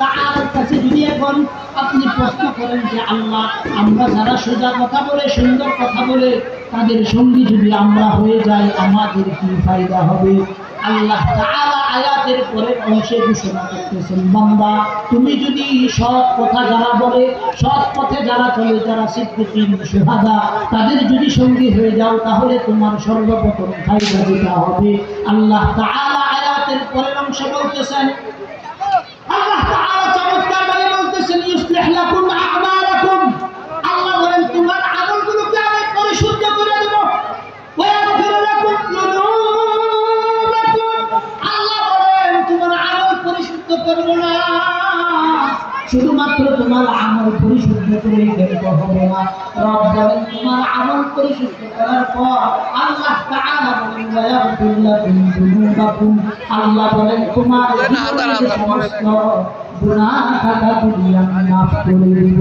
তাআলার কাছে যদি এখন আপনি প্রশ্ন করেন যে আল্লাহ, আমরা যারা সোজা কথা বলে সুন্দর কথা বলে তাদের সঙ্গী যদি আমরা হয়ে যাই আমাদের কি ফায়দা হবে? আল্লাহ তাআলা আয়াতের পরের অংশে ঘোষণা করতেছেন, বান্দা তুমি যদি সৎ কথা যারা বলে, সৎ পথে যারা চলে, যারা সিদ্দিকিন শুহাদা, তাদের যদি সঙ্গী হয়ে যাও তাহলে তোমার সর্বপ্রথম ফায়দা যেটা হবে, আল্লাহ তাআলা আয়াতের পরের অংশে বলতেছেন, আল্লাহ তাআলা চমৎকার ভাবে বলতেছেন, ইউসলিহ লাকুম আ'মালাকুম, আল্লাহ বলেন তোমার আমলগুলোকে আমি পরিশুদ্ধ করে দেব, ওয়া ইয়াগফির লাকুম যুনুবাকুম, আল্লাহ বলেন তোমার আমল পরিশুদ্ধ করব না, শুধুমাত্র তোমার আমল পরিশুদ্ধ করে দেব হবে না, রব বলেন তোমার আমল পরিশুদ্ধ করার পর আল্লাহ তাআলা বলেন ওয়া ইয়াগফির লাকুম যুনুবাকুম, আল্লাহ বলেন তোমার সমস্ত গুনাহ খাতাগুলি আমি মাফ করে দেব।